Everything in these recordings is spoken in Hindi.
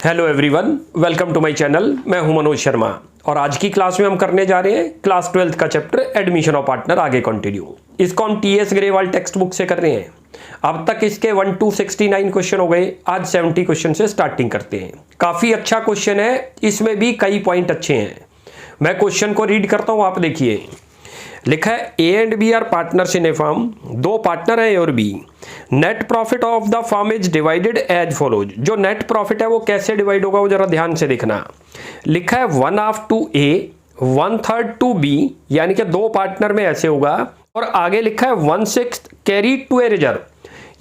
Hello everyone, welcome to my channel. मैं हूं मनोज शर्मा और आज की क्लास में हम करने जा रहे हैं क्लास 12th का चैप्टर एडमिशन ऑफ पार्टनर आगे कंटिन्यू। इसको हम टीएस ग्रेवाल टेक्स्ट बुक से कर रहे हैं। अब तक इसके 1 to 69 क्वेश्चन हो गए। आज 70 क्वेश्चन से स्टार्टिंग करते हैं। काफ़ी अच्छा क्वेश्चन है, इसमें भी कई पॉइंट अच्छे हैं। मैं क्वेश्चन को रीड करता हूँ, आप देखिए। लिखा है A and B are partners in a firm. दो पार्टनर है ए और B. Net profit of the firm is divided as follows. जो नेट प्रॉफिट है वो कैसे डिवाइड होगा वो जरा ध्यान से देखना। लिखा है 1/2 टू ए 1/3 टू बी, यानी कि दो पार्टनर में ऐसे होगा। और आगे लिखा है 1/6 कैरी टू ए रिजर्व,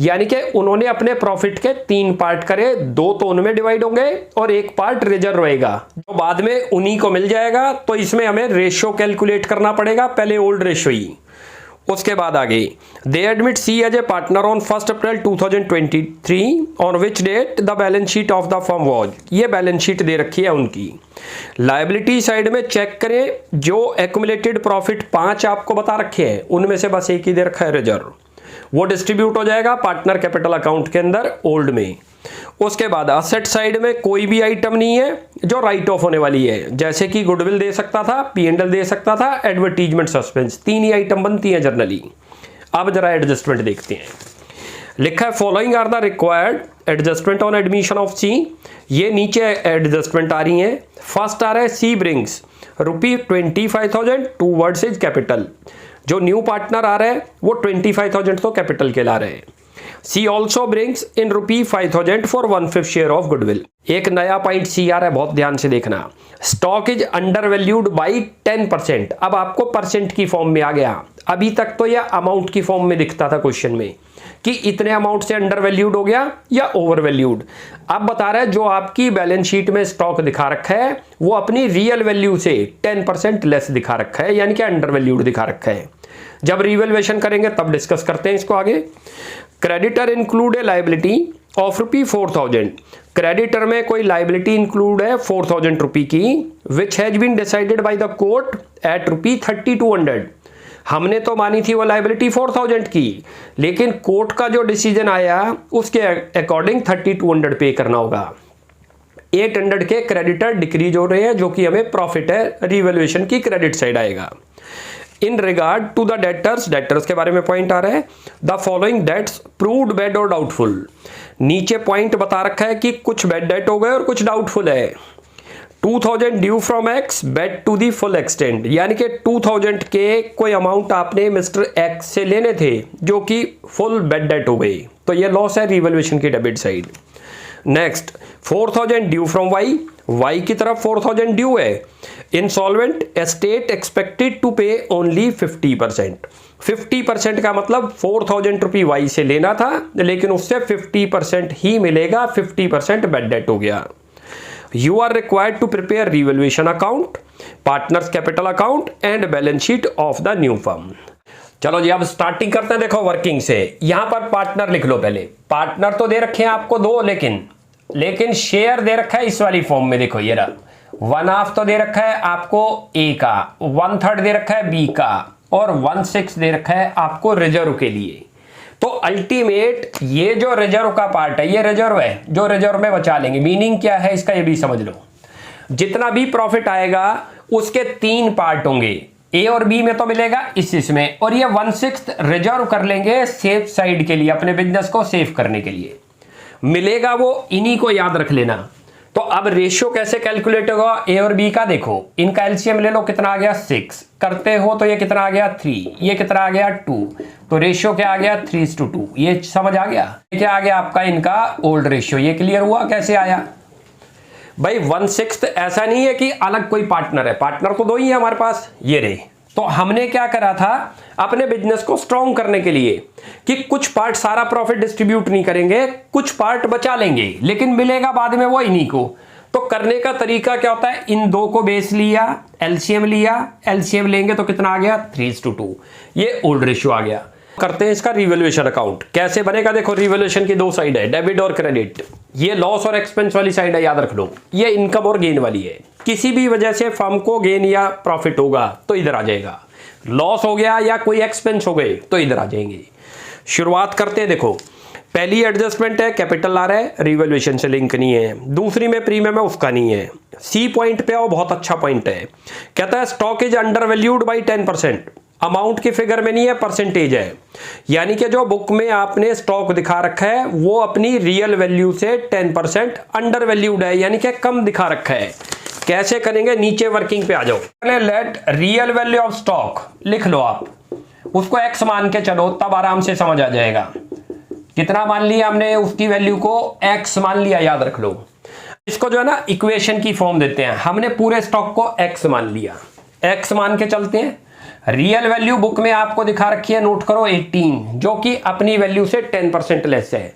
यानी कि उन्होंने अपने प्रॉफिट के 3 पार्ट करे, 2 तो उनमें डिवाइड होंगे और 1 पार्ट रिजर्व रहेगा जो बाद में उन्हीं को मिल जाएगा। तो इसमें हमें रेशियो कैलकुलेट करना पड़ेगा, पहले ओल्ड रेशियो ही। उसके बाद आगे they admit C as a partner on 1 April 2023 on which date the balance sheet of the firm was. ये बैलेंस शीट दे रखी है उनकी। लायबिलिटी साइड में चेक करें, जो एक्युमुलेटेड प्रॉफिट 5 आपको बता रखे हैं उनमें से बस एक ही दे रखा है रिजर्व। वो डिस्ट्रीब्यूट हो जाएगा पार्टनर कैपिटल अकाउंट के अंदर ओल्ड में। उसके बाद असेट साइड में कोई भी आइटम नहीं है जो राइट ऑफ होने वाली है, जैसे कि गुडविल दे सकता था, P&L दे सकता था, एडवर्टीजमेंट सस्पेंस, 3 ही आइटम बनती हैं जनरली। अब जरा एडजस्टमेंट देखते हैं। लिखा है following are the required adjustment on admission of C. ये नीचे एडजस्टमेंट आ रही हैं। फर्स्ट आ रहा है सी ब्रिंग्स ₹25,000 टूवर्ड्स हिज कैपिटल। जो न्यू पार्टनर आ रहा है वो 25,000 तो कैपिटल के ला रहे हैं। C also brings in ₹5,000 for 1/5 share of goodwill. एक नया पॉइंट सी आ रहा है, बहुत ध्यान से देखना। Stock is under valued by 10%। अब आपको परसेंट की फॉर्म में आ गया। अभी तक तो यह अमाउंट की फॉर्म में दिखता था क्वेश्चन में कि इतने अमाउंट से अंडर वैल्यूड हो गया या ओवर वैल्यूड। अब बता रहा है जो आपकी बैलेंस शीट में स्टॉक दिखा रखा है वो अपनी रियल वैल्यू से 10% लेस दिखा रखा है, यानी कि अंडर वैल्यूड दिखा रखा है। जब रिवैल्यूएशन करेंगे तब डिस्कस करते हैं इसको आगे। Creditor include a liability of ₹4,000। Creditor में कोई लायबिलिटी इंक्लूड है 4,000 रुपी की, which has been decided by the court at ₹3200। हमने तो मानी थी वो लायबिलिटी 4,000 की, लेकिन कोर्ट का जो डिसीजन आया उसके अकॉर्डिंग 3200 पे करना होगा। 800 के क्रेडिटर डिक्रीज हो रहे हैं, जो कि हमें प्रॉफिट है, रिवैल्यूएशन की क्रेडिट साइड आएगा। In regard to the debtors के बारे में पॉइंट आ रहा है। The following debts proved bad और डाउटफुल। नीचे पॉइंट बता रखा है कि कुछ बैड डेट हो गए और कुछ डाउटफुल है। 2,000 due from X bad to the full extent, यानी कि 2,000 के कोई अमाउंट आपने मिस्टर एक्स से लेने थे जो कि फुल बैड डेट हो गई, तो ये लॉस है रिवैल्यूएशन की debit side. Next 4,000 due from Y. Y की तरफ 4,000 ड्यू है। Insolvent estate expected to pay only 50%। 50% का मतलब 4,000 रुपी वाई से लेना था, लेकिन उससे 50% ही मिलेगा। 50% बैड डेट हो गया। You are required to prepare revaluation account, partners capital account and balance sheet of the new firm. चलो जी, अब स्टार्टिंग करते हैं। देखो वर्किंग से, यहां पर पार्टनर लिख लो पहले। पार्टनर तो दे रखे हैं आपको 2, लेकिन शेयर दे रखा है इस वाली फॉर्म में। देखो ये रहा, 1/2 तो दे रखा है आपको ए का, 1/3 दे रखा है बी का, और 1/6 दे रखा है आपको रिजर्व के लिए। तो अल्टीमेट ये जो रिजर्व का पार्ट है, ये रिजर्व है जो रिजर्व में बचा लेंगे। मीनिंग क्या है इसका ये भी समझ लो। जितना भी प्रॉफिट आएगा उसके 3 पार्ट होंगे, ए और बी में तो मिलेगा इसमें, और ये 1/6 रिजर्व कर लेंगे सेफ साइड के लिए, अपने बिजनेस को सेफ करने के लिए मिलेगा। वो इन्हीं को याद रख लेना। तो अब रेशियो कैसे कैलकुलेट होगा ए और बी का? देखो इनका एलसीएम ले लो, कितना आ गया 6 करते हो, तो ये कितना आ गया 3, ये कितना आ गया 2, तो रेशियो क्या आ गया 3:2। ये समझ आ गया? क्या आ गया आपका इनका ओल्ड रेशियो। ये क्लियर हुआ कैसे आया भाई? 1/6 ऐसा नहीं है कि अलग कोई पार्टनर है, पार्टनर तो 2 ही है हमारे पास, ये रहे। तो हमने क्या करा था अपने बिजनेस को स्ट्रॉन्ग करने के लिए कि कुछ पार्ट सारा प्रॉफिट डिस्ट्रीब्यूट नहीं करेंगे, कुछ पार्ट बचा लेंगे, लेकिन मिलेगा बाद में वो इन्हीं को। तो करने का तरीका क्या होता है? इन 2 को बेस लिया, एलसीएम लिया, एलसीएम लेंगे तो कितना आ गया 3:2। ये ओल्ड रेशियो आ गया। करते हैं इसका रिवैल्यूएशन अकाउंट कैसे बनेगा। देखो रिवैल्यूएशन की 2 साइड है, डेबिट और क्रेडिट। ये लॉस और एक्सपेंस वाली साइड है, याद रख लो। ये इनकम और गेन वाली है। किसी भी वजह से फर्म को गेन या प्रॉफिट होगा तो इधर आ जाएगा, लॉस हो गया या कोई एक्सपेंस हो गए तो इधर आ जाएंगे। शुरुआत करते हैं। देखो पहली एडजस्टमेंट है कैपिटल आ रहा है, रिवैल्यूएशन से लिंक नहीं है। दूसरी में प्रीमियम है, उसका नहीं है। सी पॉइंट पे आओ, बहुत अच्छा पॉइंट है। कहता है stock is under valued by 10%। Amount की फिगर में नहीं है, परसेंटेज है। यानी कि जो बुक में आपने स्टॉक दिखा रखा है वो अपनी रियल वैल्यू से 10% अंडर वैल्यूड है, यानी कि कम दिखा रखा है। कैसे करेंगे, नीचे वर्किंग पे आ जाओ। Let real value of stock लिख लो आप, उसको एक्स मान के चलो, तब आराम से समझ आ जाएगा। कितना मान लिया हमने, उसकी वैल्यू को एक्स मान लिया, याद रख लो। इसको जो है ना इक्वेशन की फॉर्म देते हैं। हमने पूरे स्टॉक को एक्स मान लिया, एक्स मान के चलते हैं। रियल वैल्यू बुक में आपको दिखा रखी है, नोट करो 18, जो कि अपनी वैल्यू से 10% लेस है।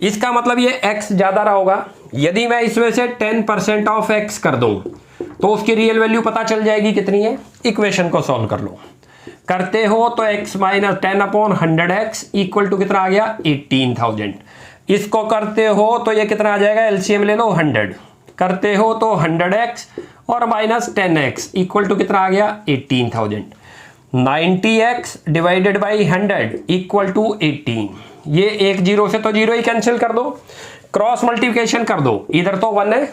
इसका मतलब ये x ज्यादा रहा होगा। यदि मैं इसमें से 10% ऑफ x कर दूं तो उसकी रियल वैल्यू पता चल जाएगी कितनी है। इक्वेशन को सॉल्व कर लो, करते हो तो x minus 10/100x equal to कितना आ गया 18,000। इसको करते हो तो ये कितना आ जाएगा, एलसीएम ले लो 100, करते हो तो 100x और माइनस 10x इक्वल टू कितना आ गया 18,000। 90x divided by 100 equal to 18। ये एक जीरो से तो जीरो ही कैंसिल कर दो, क्रॉस मल्टीप्लिकेशन कर दो, इधर तो 1 है,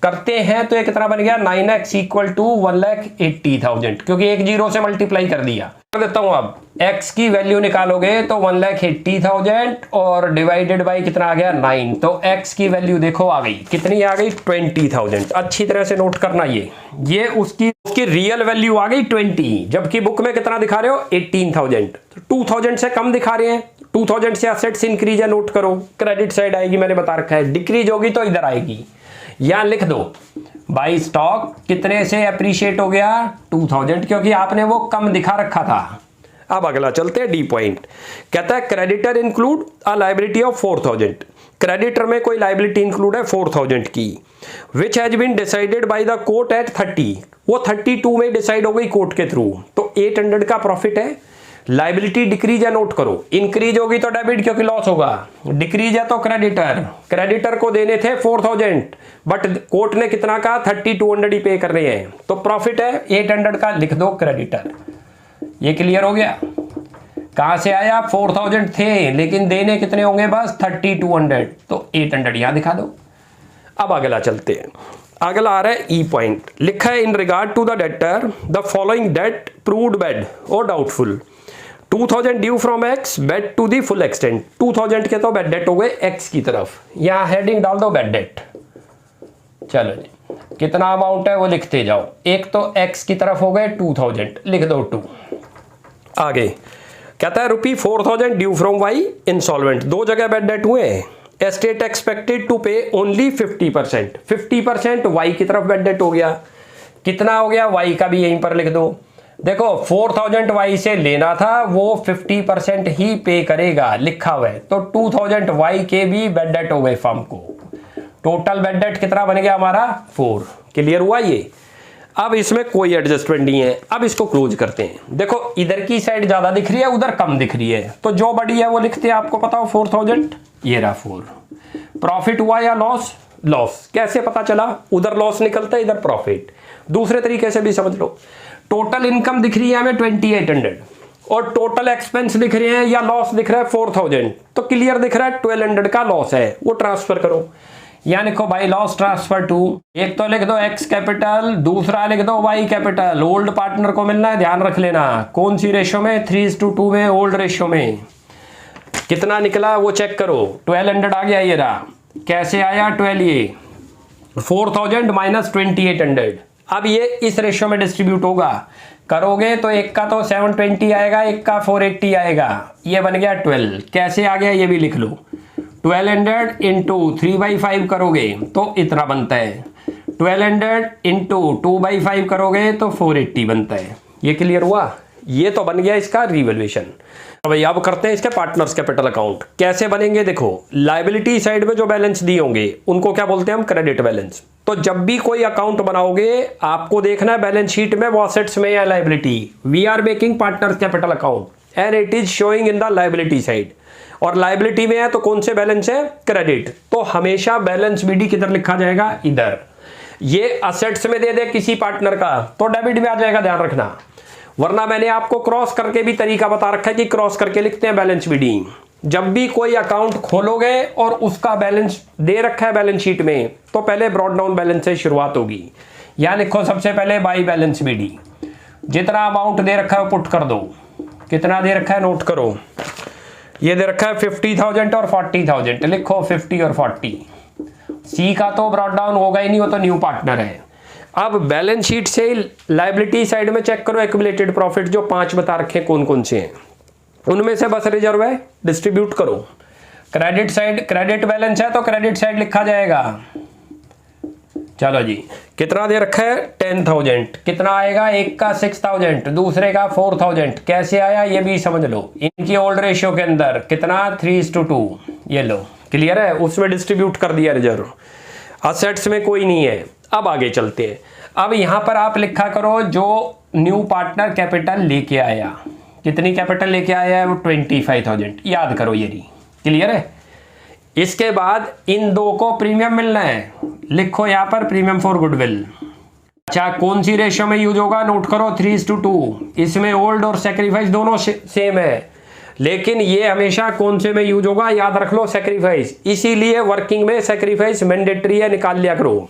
करते हैं तो ये कितना बन गया 9x इक्वल टू 1,80,000, क्योंकि एक जीरो से मल्टीप्लाई कर दिया। कर देता हूं, अब x की वैल्यू निकालोगे तो 1,80,000 और डिवाइडेड बाई कितना आ गया 9, तो x की वैल्यू देखो आ गई, कितनी आ गई 20,000। अच्छी तरह से नोट करना, ये उसकी रियल वैल्यू आ गई 20, जबकि बुक में कितना दिखा रहे हो 18,000। तो 2,000 से कम दिखा रहे हैं। 2,000 से असेट्स इंक्रीज है, नोट करो, क्रेडिट साइड आएगी, मैंने बता रखा है। डिक्रीज होगी तो इधर आएगी, यहां लिख दो बाई स्टॉक कितने से अप्रिशिएट हो गया 2,000, क्योंकि आपने वो कम दिखा रखा था। अब अगला चलते हैं डी पॉइंट। कहता है creditor include a liability of 4,000। Creditor में कोई लायबिलिटी इंक्लूड है 4,000 की, which has been decided by the court at 30। वो 32 में डिसाइड हो गई कोर्ट के थ्रू, तो 800 का प्रॉफिट है। लायबिलिटी डिक्रीज है, नोट करो, इंक्रीज होगी तो डेबिट क्योंकि लॉस होगा, डिक्रीज है तो क्रेडिटर। क्रेडिटर को देने थे 4,000 बट कोर्ट ने कितना कहा 3,200 ही पे कर रहे हैं, तो प्रॉफिट है 800 का, लिख दो क्रेडिटर। ये क्लियर हो गया। कहां से आया 4,000 थे लेकिन देने कितने होंगे बस 3,200, तो 800 यहां दिखा दो। अब अगला चलते हैं, अगला आ रहा है ई पॉइंट। लिखा है in regard to the debtor the following debt proved bad और doubtful. 2,000 due from X, bad to the full extent. 2,000 के तो बेड डेट हो गए एक्स की तरफ, यहां हेडिंग डाल दो बेड डेट। चलो जी, कितना अमाउंट है वो लिखते जाओ। एक तो एक्स की तरफ हो गए 2,000, लिख दो 2। आगे कहता है ₹4,000 ड्यू फ्रॉम वाई इंसॉल्वेंट। दो जगह बेड डेट हुए। Estate expected to pay only 50%। 50% Y की तरफ बेड डेट हो गया। कितना हो गया वाई का भी यहीं पर लिख दो। देखो 4,000 वाई से लेना था, वो 50% ही पे करेगा, लिखा हुआ है। तो 2,000 वाई के भी बेड डेट हो गए फर्म को। टोटल बेड डेट कितना बन गया हमारा 4। क्लियर हुआ ये। अब इसमें कोई एडजस्टमेंट नहीं है। अब इसको क्लोज करते हैं। देखो इधर की साइड ज्यादा दिख रही है, उधर कम दिख रही है, तो जो बड़ी है वो लिखते हैं। आपको पता हो 4,000, ये रहा 4। प्रॉफिट हुआ या लॉस? लॉस। कैसे पता चला? उधर लॉस निकलता है, इधर प्रॉफिट। दूसरे तरीके से भी समझ लो। टोटल इनकम दिख रही है हमें 2,800 और टोटल एक्सपेंस दिख रहे हैं या लॉस दिख रहा है 4,000, तो क्लियर दिख रहा है 1,200 का लॉस है, वो ट्रांसफर करो। यहाँ लिखो बाई लॉस ट्रांसफर टू, एक तो लिख दो एक्स कैपिटल, दूसरा लिख दो वाई कैपिटल। ओल्ड पार्टनर को मिलना है, ध्यान रख लेना। कौन सी रेशियो में? 3:2 में, ओल्ड रेशियो में। कितना निकला वो चेक करो, 1,200 आ गया। ये रहा। कैसे आया 12? ये 4,000 माइनस 2,800। अब ये इस रेशियो में डिस्ट्रीब्यूट होगा, करोगे तो एक का तो 720 आएगा, एक का 480 आएगा। ये बन गया 12। कैसे आ गया ये भी लिख लो। 1,200 इंटू 3/5 करोगे तो इतना बनता है। 1,200 इंटू 2/5 करोगे तो 480 बनता है। ये क्लियर हुआ। ये तो बन गया इसका रिवैल्यूएशन। भाई अब करते हैं इसके पार्टनर्स कैपिटल अकाउंट। कैसे बनेंगे? देखो लायबिलिटी साइड में जो बैलेंस दिए होंगे उनको क्या बोलते हैं हम? Credit balance. तो जब भी कोई अकाउंट बनाओगे आपको देखना है बैलेंस शीट में वो असेट्स में या liability. We are making partners capital account and it is showing in the liability side, और लायबिलिटी में है तो कौन से बैलेंस है? क्रेडिट। तो हमेशा बैलेंस बीडी किधर लिखा जाएगा? इधर। ये असेट्स में दे दे किसी पार्टनर का तो डेबिट में आ जाएगा, ध्यान रखना। वरना मैंने आपको क्रॉस करके भी तरीका बता रखा है कि क्रॉस करके लिखते हैं बैलेंस बीडी। जब भी कोई अकाउंट खोलोगे और उसका बैलेंस दे रखा है बैलेंस शीट में, तो पहले ब्रॉड डाउन बैलेंस से शुरुआत होगी। यहाँ लिखो सबसे पहले बाई बैलेंस बीडी, जितना अमाउंट दे रखा है पुट कर दो। कितना दे रखा है नोट करो, ये दे रखा है 50,000 और 40,000, लिखो 50 और 40। सी का तो ब्रॉड डाउन होगा ही नहीं, वो तो न्यू पार्टनर है। अब बैलेंस शीट से लायबिलिटी साइड में चेक करो एक्यूमुलेटेड प्रॉफिट जो 5 बता रखे कौन कौन से हैं, उनमें से बस रिजर्व है डिस्ट्रीब्यूट करो। क्रेडिट साइड, क्रेडिट बैलेंस है तो क्रेडिट साइड लिखा जाएगा। चलो जी, कितना दे रखा है 10,000, कितना आएगा, एक का 6,000, दूसरे का 4,000। कैसे आया ये भी समझ लो, इनकी ओल्ड रेशियो के अंदर कितना 3:2, ये लो क्लियर है, उसमें डिस्ट्रीब्यूट कर दिया रिजर्व। असेट्स में कोई नहीं है। अब आगे चलते हैं। अब यहां पर आप लिखा करो जो न्यू पार्टनर कैपिटल लेके आया, कितनी कैपिटल लेके आया है वो 25,000, याद करो ये रही, क्लियर है। इसके बाद इन दो को प्रीमियम मिलना है, लिखो यहां पर प्रीमियम फॉर गुडविल। अच्छा कौन सी रेशियो में यूज होगा, नोट करो 3:2। इसमें ओल्ड और सेक्रीफाइस दोनों सेम है, लेकिन ये हमेशा कौन से में यूज होगा, याद रख लो सेक्रीफाइस। इसीलिए वर्किंग में सेक्रीफाइस मैंडेटरी है, निकाल लिया करो।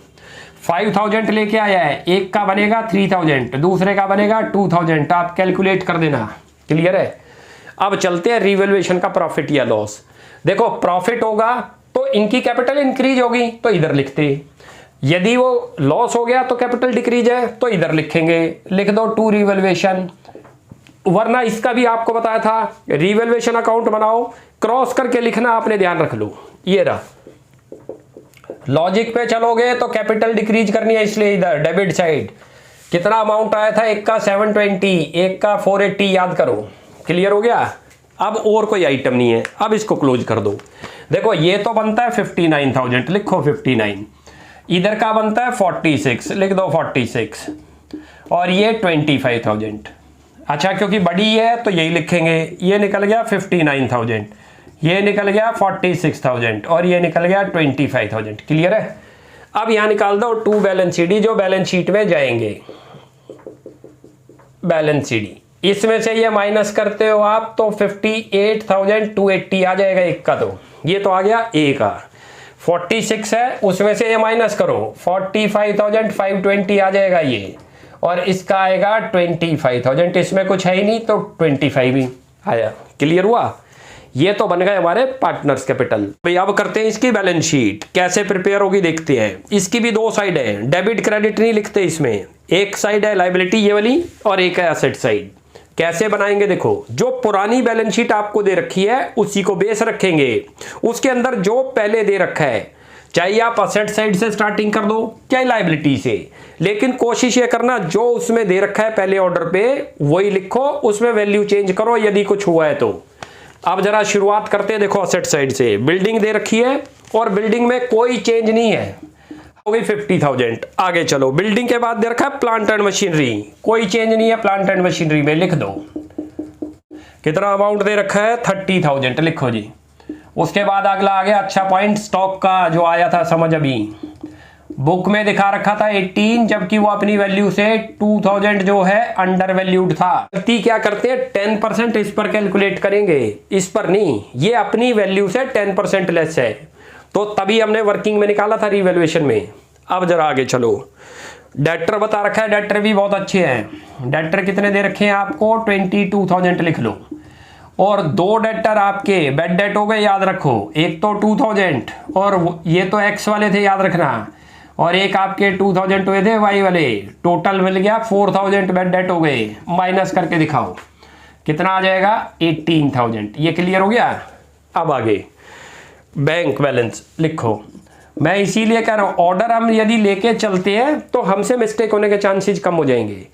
5,000 लेके आया है, एक का बनेगा 3,000, दूसरे का बनेगा 2,000, आप कैलकुलेट कर देना, क्लियर है। अब चलते हैं रिवैल्यूएशन का प्रॉफिट या लॉस। देखो प्रॉफिट होगा तो इनकी कैपिटल इंक्रीज होगी तो इधर लिखते, यदि वो लॉस हो गया तो कैपिटल डिक्रीज है तो इधर लिखेंगे, लिख दो टू रिवैल्यूएशन। वरना इसका भी आपको बताया था, रिवैल्यूएशन अकाउंट बनाओ, क्रॉस करके लिखना, आपने ध्यान रख लो। ये रहा लॉजिक पे चलोगे तो कैपिटल डिक्रीज करनी है, इसलिए इधर डेबिट साइड कितना अमाउंट आया था, एक का 720, एक का 480, याद करो, क्लियर हो गया। अब और कोई आइटम नहीं है, अब इसको क्लोज कर दो। देखो ये तो बनता है 59,000, लिखो 59, इधर का बनता है 46, लिख दो 46, और ये 25,000। अच्छा क्योंकि बड़ी है तो यही लिखेंगे, ये निकल गया 59,000, ये निकल गया 46,000, और ये निकल गया 25,000, क्लियर है। अब यहां निकाल दो टू बैलेंस सीडी जो बैलेंस शीट में जाएंगे, बैलेंस सीडी, इसमें से ये माइनस करते हो आप तो 58,280 आ जाएगा एक का, तो ये तो आ गया ए का। 46 है उसमें से ये माइनस करो, 45,520 आ जाएगा ये, और इसका आएगा 25,000, इसमें कुछ है ही नहीं तो 25 ही आया, क्लियर हुआ। ये तो बन गए हमारे पार्टनर्स कैपिटल। भाई अब करते हैं इसकी बैलेंस शीट कैसे प्रिपेयर होगी, देखते हैं। इसकी भी दो साइड है, डेबिट क्रेडिट नहीं लिखते इसमें, एक साइड है लायबिलिटी ये वाली और एक है एसेट साइड। कैसे बनाएंगे, देखो जो पुरानी बैलेंस शीट आपको दे रखी है उसी को बेस रखेंगे, उसके अंदर जो पहले दे रखा है, चाहे आप असेट साइड से स्टार्टिंग कर दो चाहे लायबिलिटी से, लेकिन कोशिश ये करना जो उसमें दे रखा है पहले ऑर्डर पे वही लिखो, उसमें वैल्यू चेंज करो यदि कुछ हुआ है तो। अब जरा शुरुआत करते हैं, देखो असेट साइड से बिल्डिंग दे रखी है और बिल्डिंग में कोई चेंज नहीं है, हो गई 50,000। आगे चलो, बिल्डिंग के बाद दे रखा है प्लांट एंड मशीनरी, कोई चेंज नहीं है प्लांट एंड मशीनरी में, लिख दो। कितना अमाउंट दे रखा है 30,000, लिखो जी। उसके बाद अगला आ गया अच्छा पॉइंट, स्टॉक का जो आया था समझ, अभी बुक में दिखा रखा था 18, जबकि वो अपनी वैल्यू से 2,000 जो है अंडर वैल्यूड था। गलती क्या करते हैं, 10% इस पर कैलकुलेट करेंगे, इस पर नहीं, ये अपनी वैल्यू से 10% लेस है, तो तभी हमने वर्किंग में निकाला था रिवैल्यूएशन में। अब जरा आगे चलो, डेटर बता रखा है, डेटर भी बहुत अच्छे हैं। डेटर कितने दे रखे हैं आपको, 22,000 लिख लो, और दो डेटर आपके बेड डेट हो गए, याद रखो, एक तो 2,000 और ये तो एक्स वाले थे याद रखना, और एक आपके 2,000 हुए थे वाई वाले, टोटल मिल गया 4,000 बेड डेट हो गए। माइनस करके दिखाओ कितना आ जाएगा 18,000, ये क्लियर हो गया। अब आगे बैंक बैलेंस लिखो, मैं इसीलिए कह रहा हूं ऑर्डर हम यदि लेके चलते हैं तो हमसे मिस्टेक होने के चांसेस कम हो जाएंगे।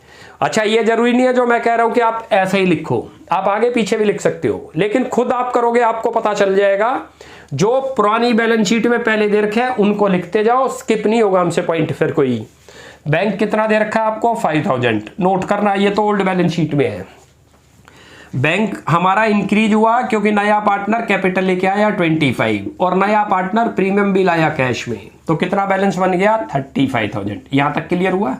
अच्छा ये जरूरी नहीं है जो मैं कह रहा हूं कि आप ऐसा ही लिखो, आप आगे पीछे भी लिख सकते हो, लेकिन खुद आप करोगे आपको पता चल जाएगा। जो पुरानी बैलेंस शीट में पहले दे रखे हैं उनको लिखते जाओ, स्किप नहीं होगा हमसे पॉइंट फिर कोई। बैंक कितना दे रखा है आपको 5,000, नोट करना, ये तो ओल्ड बैलेंस शीट में है। बैंक हमारा इंक्रीज हुआ क्योंकि नया पार्टनर कैपिटल लेके आया 25, और नया पार्टनर प्रीमियम भी लाया कैश में, तो कितना बैलेंस बन गया 35,000। यहां तक क्लियर हुआ,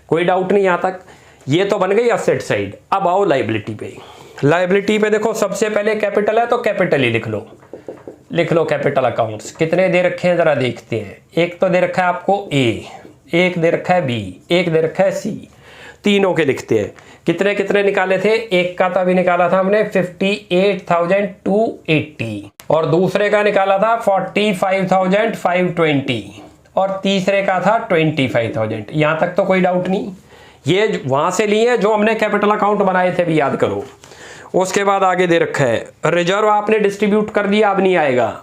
कोई डाउट नहीं यहां तक। ये तो बन गई असेट साइड। अब आओ लायबिलिटी पे। लायबिलिटी पे देखो सबसे पहले कैपिटल है तो कैपिटल ही लिख लो कैपिटल अकाउंट्स। कितने दे रखे हैं जरा देखते हैं। एक तो दे रखा है आपको ए, एक दे रखा है बी, एक दे रखा है सी, तीनों के लिखते हैं। कितने कितने निकाले थे? एक का तो अभी निकाला था हमने 58,280 और दूसरे का निकाला था 45,520 और तीसरे का था 25,000। यहां तक तो कोई डाउट नहीं। ये वहां से लिए जो हमने कैपिटल अकाउंट बनाए थे, भी याद करो। उसके बाद आगे दे रखा है रिजर्व आपने डिस्ट्रीब्यूट कर दिया, अब नहीं आएगा।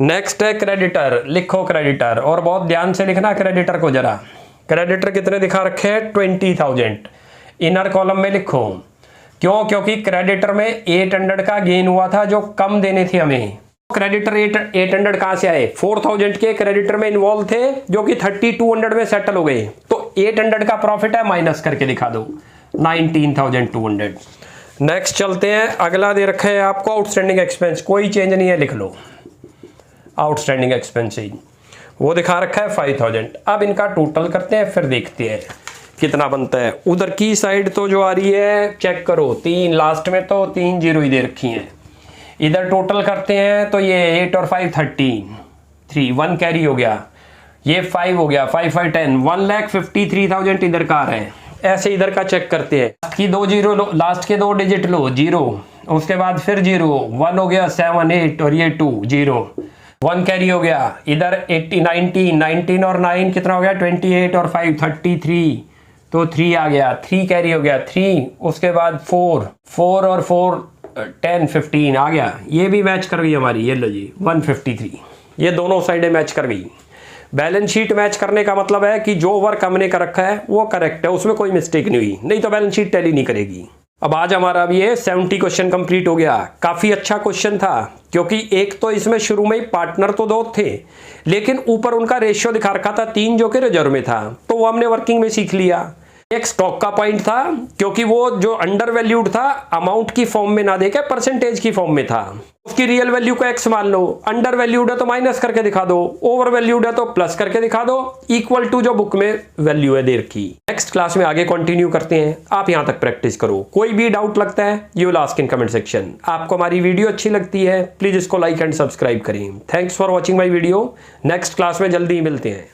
नेक्स्ट है क्रेडिटर, लिखो क्रेडिटर और बहुत ध्यान से लिखना क्रेडिटर को जरा। क्रेडिटर कितने दिखा रखे हैं? 20,000 इनर कॉलम में लिखो। क्यों? क्योंकि क्रेडिटर में 800 का गेन हुआ था जो कम देने थे हमें। क्रेडिटर 800 कहां से आए? 4,000 के क्रेडिटर में इन्वॉल्व थे जो कि 3200 में सेटल हो गए, तो 800 का प्रॉफिट है, माइनस करके दिखा दो 19,200। नेक्स्ट चलते हैं। अगला दे रखा है आपको आउटस्टैंडिंग एक्सपेंस, कोई चेंज नहीं है, लिख लो आउटस्टैंडिंग एक्सपेंसेज, वो दिखा रखा है 5,000। अब इनका टोटल करते हैं, फिर देखते हैं कितना बनता है। उधर की साइड तो जो आ रही है चेक करो, 3 लास्ट में तो 3 जीरो ही दे रखी हैं। इधर टोटल करते हैं तो ये 8 और 5 13, 3 1 कैरी हो गया, ये 5 हो गया, 5 5 10, 1,53,000 इधर का आ रहा है। ऐसे इधर का चेक करते हैं। लास्ट की 2 जीरो लो, लास्ट के 2 डिजिट लो, 0, उसके बाद फिर 0, 1 हो गया, 7 8 और ये 2 0, 1 कैरी हो गया। इधर 80 19 और 9 कितना हो गया? 28 और 5 33, तो 3 आ गया, 3 कैरी हो गया, 3, उसके बाद 4 और 4 10 15 आ गया। ये भी मैच कर गई हमारी, ये लो जी 153, ये दोनों साइडें मैच कर गई। बैलेंस शीट मैच करने का मतलब है कि जो वर्क हमने कर रखा है वो करेक्ट है, उसमें कोई मिस्टेक नहीं हुई, नहीं तो बैलेंस शीट टैली नहीं करेगी। अब आज हमारा भी ये 70 क्वेश्चन कंप्लीट हो गया। काफी अच्छा क्वेश्चन था, क्योंकि एक तो इसमें शुरू में ही पार्टनर तो 2 थे, लेकिन ऊपर उनका रेशियो दिखा रखा था 3 जो कि रिजर्व में था, तो वो हमने वर्किंग में सीख लिया। एक स्टॉक का पॉइंट था, क्योंकि वो जो अंडर वैल्यूड था अमाउंट की फॉर्म में ना देके परसेंटेज की फॉर्म में था, उसकी रियल वैल्यू को एक्स मान लो। अंडर वैल्यूड है तो माइनस करके दिखा दो, ओवर वैल्यूड है तो प्लस करके दिखा दो, इक्वल टू जो बुक में वैल्यू है देर की। नेक्स्ट क्लास में आगे कंटिन्यू करते हैं, आप यहां तक प्रैक्टिस करो। कोई भी डाउट लगता है you will ask in comment section. आपको हमारी वीडियो अच्छी लगती है प्लीज इसको लाइक एंड सब्सक्राइब करें। Thanks for watching my video. Next class में जल्दी ही मिलते हैं।